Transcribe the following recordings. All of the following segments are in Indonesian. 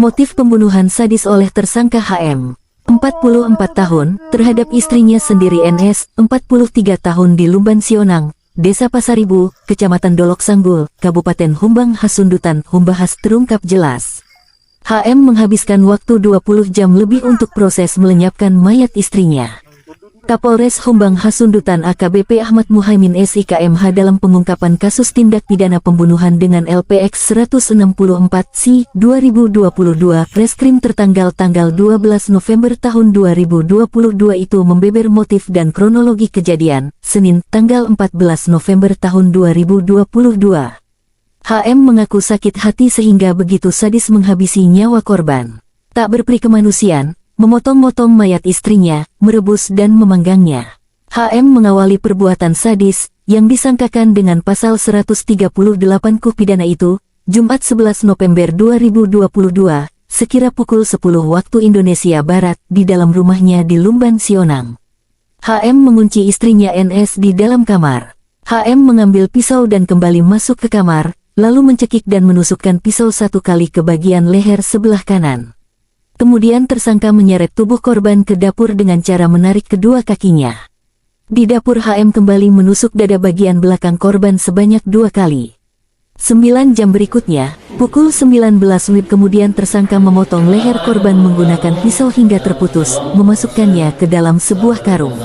Motif pembunuhan sadis oleh tersangka HM, 44 tahun, terhadap istrinya sendiri NS, 43 tahun di Lumban Sionang, Desa Pasaribu, Kecamatan Dolok Sanggul, Kabupaten Humbang Hasundutan, Humbahas terungkap jelas. HM menghabiskan waktu 20 jam lebih untuk proses melenyapkan mayat istrinya. Kapolres Humbang Hasundutan AKBP Ahmad Muhaimin SIKMH dalam pengungkapan kasus tindak pidana pembunuhan dengan LPX 164-C 2022 Reskrim tertanggal 12 November tahun 2022 itu membeber motif dan kronologi kejadian, Senin, tanggal 14 November tahun 2022. HM mengaku sakit hati sehingga begitu sadis menghabisi nyawa korban. Tak berperi kemanusiaan, memotong-motong mayat istrinya, merebus dan memanggangnya. HM mengawali perbuatan sadis, yang disangkakan dengan pasal 138 KUH pidana itu, Jumat 11 November 2022, sekira pukul 10 waktu Indonesia Barat, di dalam rumahnya di Lumban Sionang. HM mengunci istrinya NS di dalam kamar. HM mengambil pisau dan kembali masuk ke kamar, lalu mencekik dan menusukkan pisau satu kali ke bagian leher sebelah kanan. Kemudian tersangka menyeret tubuh korban ke dapur dengan cara menarik kedua kakinya. Di dapur HM kembali menusuk dada bagian belakang korban sebanyak 2 kali. 9 jam berikutnya, pukul 19 WIB kemudian tersangka memotong leher korban menggunakan pisau hingga terputus, memasukkannya ke dalam sebuah karung.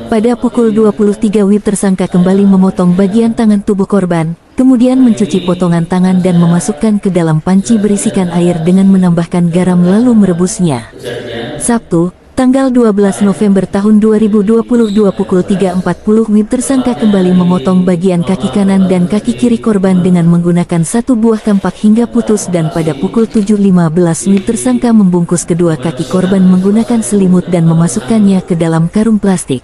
Pada pukul 23 WIB tersangka kembali memotong bagian tangan tubuh korban, kemudian mencuci potongan tangan dan memasukkan ke dalam panci berisikan air dengan menambahkan garam lalu merebusnya. Sabtu, tanggal 12 November tahun 2022 pukul 3.40 WIB tersangka kembali memotong bagian kaki kanan dan kaki kiri korban dengan menggunakan satu buah kampak hingga putus dan pada pukul 7.15 WIB tersangka membungkus kedua kaki korban menggunakan selimut dan memasukkannya ke dalam karung plastik.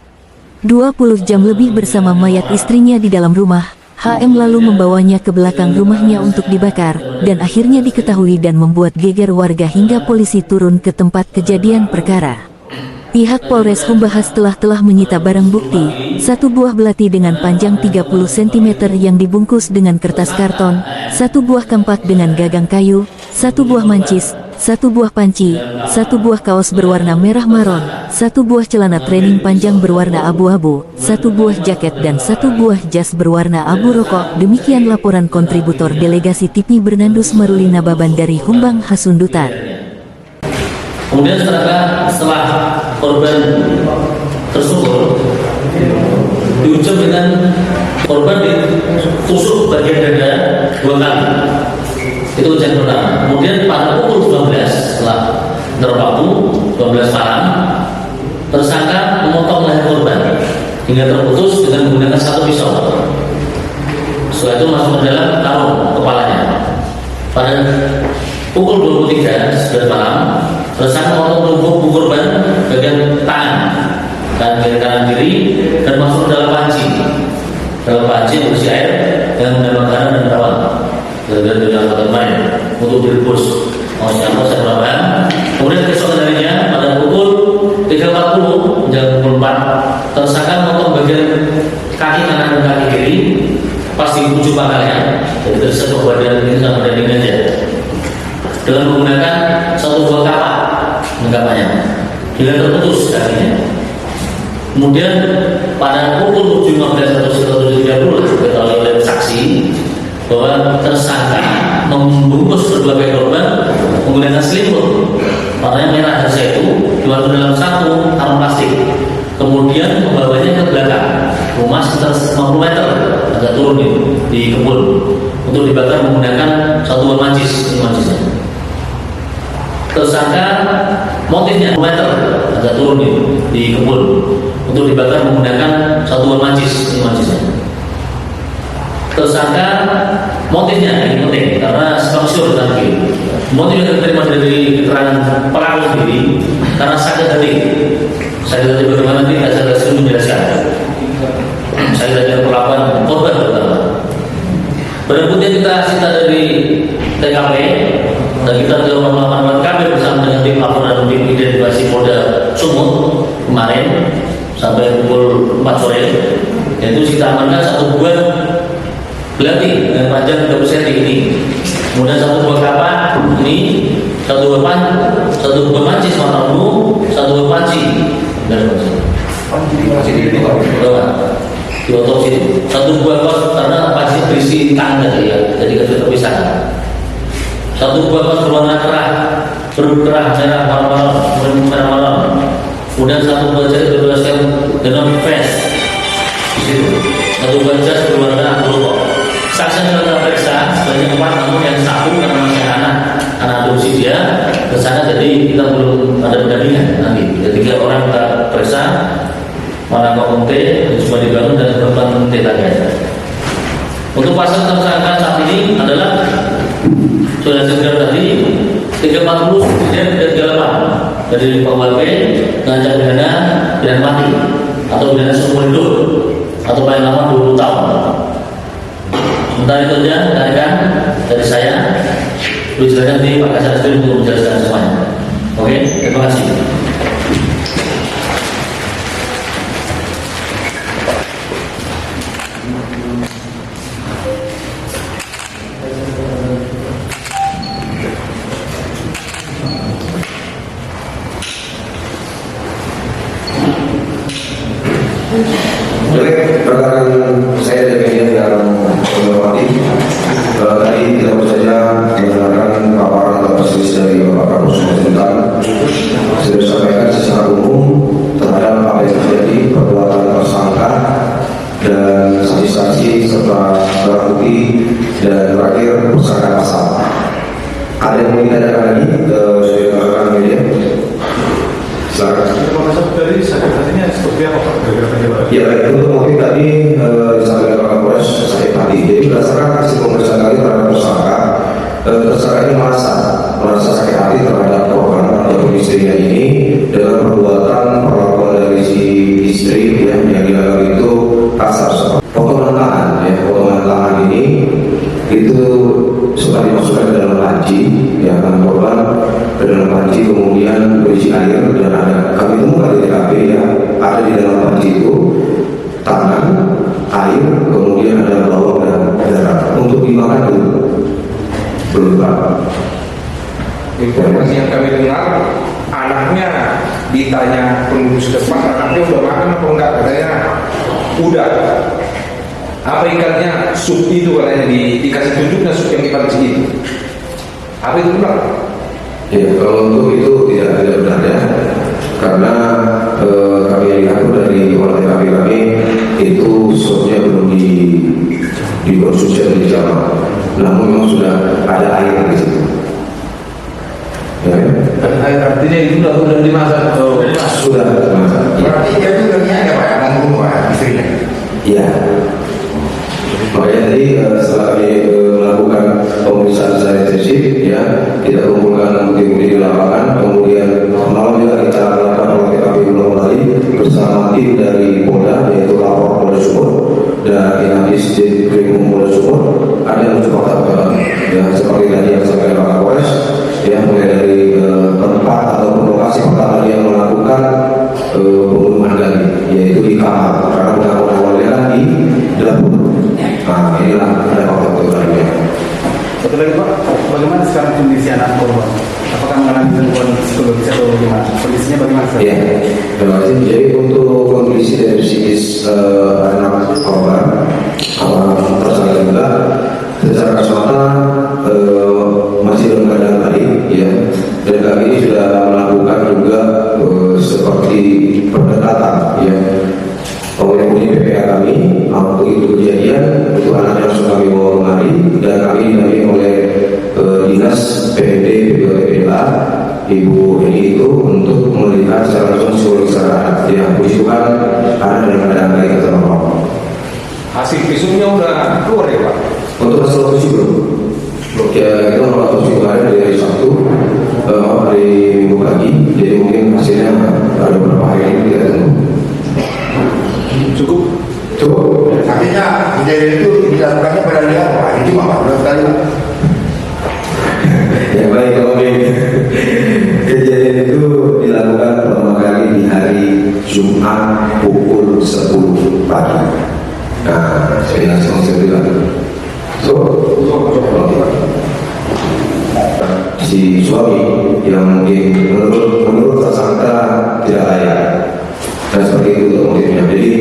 20 jam lebih bersama mayat istrinya di dalam rumah, HM lalu membawanya ke belakang rumahnya untuk dibakar, dan akhirnya diketahui dan membuat geger warga hingga polisi turun ke tempat kejadian perkara. Pihak Polres Humbahas telah menyita barang bukti, satu buah belati dengan panjang 30 cm yang dibungkus dengan kertas karton, satu buah kampak dengan gagang kayu, satu buah mancis, satu buah panci, satu buah kaos berwarna merah maron, satu buah celana training panjang berwarna abu-abu, satu buah jaket dan satu buah jas berwarna abu rokok. Demikian laporan kontributor Delegasi TV Bernandus Marulina Baban dari Humbang Hasundutan. Kemudian setelah korban tersungkur, diucap dengan korban ditusuk bagian dada 2 kali. Itu ujian pertama. Kemudian pada pukul 12 setelah terwaktu 12 malam, tersangka memotong leher korban hingga terputus dengan menggunakan satu pisau. Setelah itu masuk ke dalam karung kepalanya. Pada pukul 23 malam, tersangka memotong tubuh korban bagian tangan dan bagian kanan kiri dan masuk ke dalam panci. Dalam panci berisi air dengan menambah garam dan bawang. Dan main untuk direbus. Siapa saya berapa? Kemudian besok harinya pada pukul 3.40 jam 4 tersangka memotong bagian kaki kanan dan kaki kiri pas di ujung pangkalnya. Jadi dari satu badan ini sama badan ini aja. Dengan menggunakan satu buah kapak mengkapanya hingga terputus kakinya. Kemudian pada pukul 7.15 atau 7.30 diketahui oleh saksi bahwa tersangka membungkus kedua kaki korban menggunakan selimut warnanya merah dan itu dimasukkan dalam satu karung plastik, kemudian membawanya ke belakang rumah sekitar 50 meter agak turun di kebun untuk dibakar menggunakan satu buah mancis. Tersangka motifnya 10 meter agak turun di kebun untuk dibakar menggunakan satu buah mancis. Tersangka motifnya ini penting karena spasial nanti motif yang diterima dari keterangan pelaku sendiri karena sakit hati bagaimana tidak saya sering menjelaskan sakit hati perlakuan korban pertama. Barang bukti kita sita dari TKP dan kita telah melakukan TKP bersama dengan tim laporan dan tim identifikasi Polda Sumut kemarin sampai pukul 4 sore, yaitu kita amankan satu buah belati dengan panjang 30 cm ini. Kemudian satu buah kapak ini, satu buah panci warna ungu, satu buah panci dan panci di otopsi. Satu buah kos karena panci berisi tangga ya, jadi harus terpisah. Satu buah kos berwarna berkerah merah malam. Kemudian satu buah jas bertuliskan dengan vest di situ. Satu buah jas berwarna blue. Saksi yang telah periksa sebanyak 4, namun yang satu karena masih anak adopsi dia ke sana, jadi kita belum ada perbandingan nanti. Jadi 3 orang kita periksa, mana T coba dibangun dan korban T tadi. Untuk pasal tersangka saat ini adalah sudah segera tadi 340 dan 38 dari KUHP mengancam pidana mati atau pidana seumur hidup atau paling lama 20 tahun. Sementara itu saja rekan dari saya. Silakan di Pak Kasar Eskrim untuk menjelaskan semuanya. Oke, terima kasih. Baik, rekan saya dari media yang menghormati, tadi kita baru saja mendengarkan paparan atau perselisihan dari Bapak Kapolres Sumatera sudah disampaikan secara umum terhadap apa yang terjadi, perbuatan tersangka dan saksi-saksi serta barang bukti, dan terakhir persangka pasal. Ada yang ingin ditanyakan lagi ke rekan media? Silakan. Dari sakitnya seperti apa Pak? Ya, baik, untuk motif tadi disampaikan Pak Kapolres sakit hati. Jadi berdasarkan hasil pemeriksaan kami terhadap tersangka ini merasa sakit hati terhadap korban atau istrinya ini dengan perbuatan perlakuan dari si istri yang dilakukan itu kasar. Potongan tangan ini itu sudah dimasukkan ke dalam panci, ya kan, korban ke dalam panci kemudian berisi air, dan ada kami temukan di TKP ya, ada di dalam panci itu tangan, air, kemudian ada bawang dan darah. Untuk dimakan dulu belum Pak. Informasi yang kami dengar, anaknya ditanya pengurus depan, anaknya udah makan apa enggak, katanya udah. Apa ikannya? Sup itu katanya, dikasih tunjuknya sup yang dipanci itu. Apa itu Pak? Ya, kalau untuk itu tidak benar ya, karena kami lihat dari olah TKP kami itu supnya belum dikonsumsi atau dijamak, namun memang sudah ada air di situ. Ya, Air artinya itu sudah dimasak. sudah dimasak. Berarti dia juga niatnya Pak, membunuh istrinya. Iya. Makanya tadi setelah kami melakukan pemeriksaan secara intensif, ya, kita kumpulkan bukti-bukti di lapangan, kemudian malam juga kita lakukan olah TKP ulang kembali bersama tim dari Polda, yaitu lapor Polda Sumut dan Inafis Ditkrim Polda Sumut. Ada yang mencoba ya, seperti tadi yang disampaikan Pak Kapolres, ya, mulai dari tempat atau lokasi pertama dia melakukan pembunuhan tadi, yaitu di kamar, karena undang-undang awalnya kan di dapur. Nah, inilah ada faktor lainnya. Satu lagi Pak, bagaimana sekarang kondisi anak korban? Apakah mengalami gangguan psikologis atau bagaimana? Kondisinya bagaimana sekarang? Ya, terima kasih. Jadi untuk kondisi dari psikis anak korban, tersangka juga secara kasmata masih dalam keadaan baik, ya. Dan kami ini sudah melakukan juga seperti pendekatan, ya. Oleh PPA kami, waktu itu kejadian, itu anaknya langsung kami bawa kemari, dan kami didampingi oleh dinas PPD PPA Ibu Eni itu untuk melihat secara langsung psikologis anak, ya, puji Tuhan anak dalam keadaan baik atau normal. Hasil visumnya udah keluar ya Pak? Untuk hasil otopsi belum? Ya, kita melakukan otopsi kemarin dari hari Sabtu, hari Minggu pagi, jadi mungkin hasilnya ada beberapa hari ini kita tunggu. Cukup? Artinya kejadian itu dilakukannya pada dia Pak, itu Pak, berapa kali Pak? Ya baik, kalau kejadian itu dilakukan pertama kali di hari Jumat pukul 10 pagi. Nah, saya langsung bilang Si suami yang mungkin menurut tersangka tidak layak dan seperti itu untuk motifnya. Jadi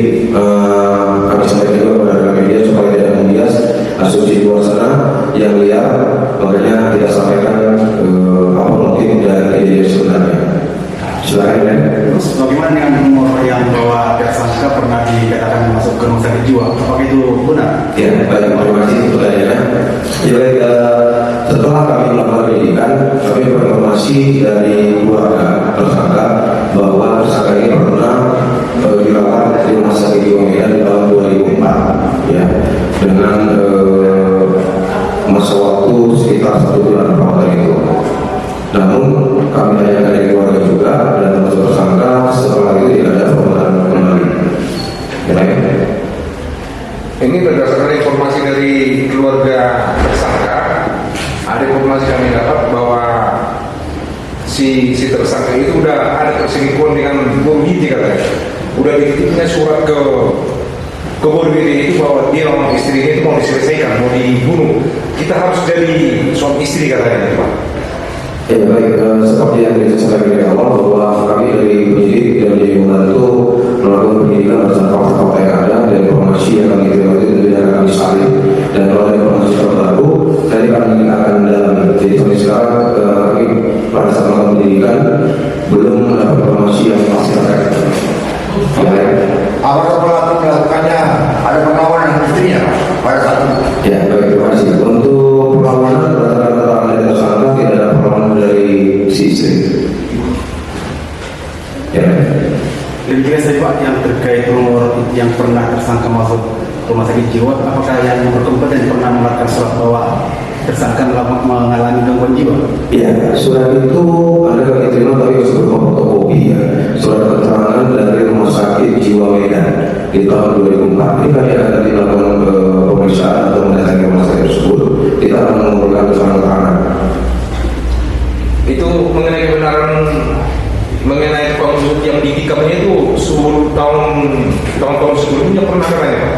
kami sampaikan juga kepada media supaya tidak membias asumsi di luar sana yang liar, makanya kita sampaikan apa motif dan kejadian sebenarnya. Silakan ya. Terus bagaimana dengan rumor yang bahwa tersangka pernah dikatakan masuk ke rumah sakit jiwa? Apakah itu benar? Ya, baik, terima kasih untuk pertanyaannya. Jadi setelah kami melakukan penyidikan, kami berinformasi dari keluarga tersangka bahwa tersangka ini pernah dirawat di rumah sakit jiwa Medan di tahun 2004, ya, dengan masa waktu sekitar 1 bulan perawatan itu. Namun kami tanyakan dari keluarga juga dan untuk tersangka setelah itu tidak ada permohonan kembali. Baik. Ini berdasarkan informasi dari keluarga tersangka, ada informasi kami dapat bahwa si tersangka itu udah ada perselingkuhan dengan Bung Giti katanya. Udah dititipnya surat ke Bung Giti itu bahwa dia sama istrinya itu mau diselesaikan, mau dibunuh. Kita harus jadi suami istri katanya itu, Pak. Ya baik, seperti yang disampaikan dari awal bahwa kami dari penyidik dan dari membantu melakukan penyidikan berdasarkan fakta-fakta yang ada dan informasi yang kami terima itu tentunya akan kami salin, dan kalau ada informasi terbaru nanti kami akan dalami. Jadi sampai sekarang kami pada saat melakukan penyidikan belum mendapat informasi yang pasti terkait. Ya, Apakah pelaku melakukannya ada perlawanan istrinya pada saat itu? ya baik, terima kasih. Untuk perlawanan berdasarkan keterangan dari tersangka tidak ada perlawanan dari si istri. Ya. Dan juga saya Pak yang terkait rumor yang pernah tersangka masuk rumah sakit jiwa, apakah yang berkompeten pernah mengeluarkan surat bahwa tersangka mengalami gangguan jiwa? Ya, surat itu ada kami terima tapi harus berupa fotokopi ya. Surat keterangan dari Rumah Sakit Jiwa Medan di tahun 2004. Ini kami akan nanti melakukan pemeriksaan atau mendatangi rumah sakit tersebut. Kita akan mengumpulkan keterangan. Itu mengenai kebenaran mengenai tukang rusuk yang ditikapnya itu tahun-tahun sebelumnya pernah katanya, Pak?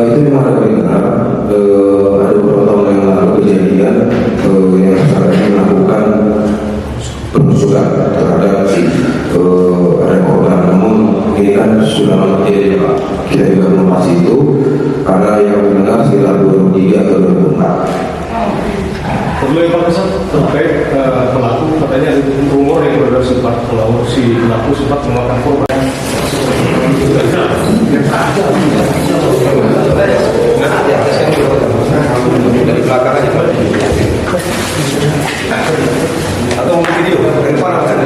Itu memang ada benar. Ada beberapa tahun yang lalu kejadian yang tersangka melakukan penusukan terhadap ada korban. Namun ini kan sudah lama terjadi, Pak. Kita juga menghormati itu karena yang benar sekitar 2003 atau 2004. Perlu informasi terkait pelaku, katanya ada rumor yang beredar sempat kalau si pelaku sempat memakan korban. Dari belakang aja, Pak. Atau mungkin video dari depan aja.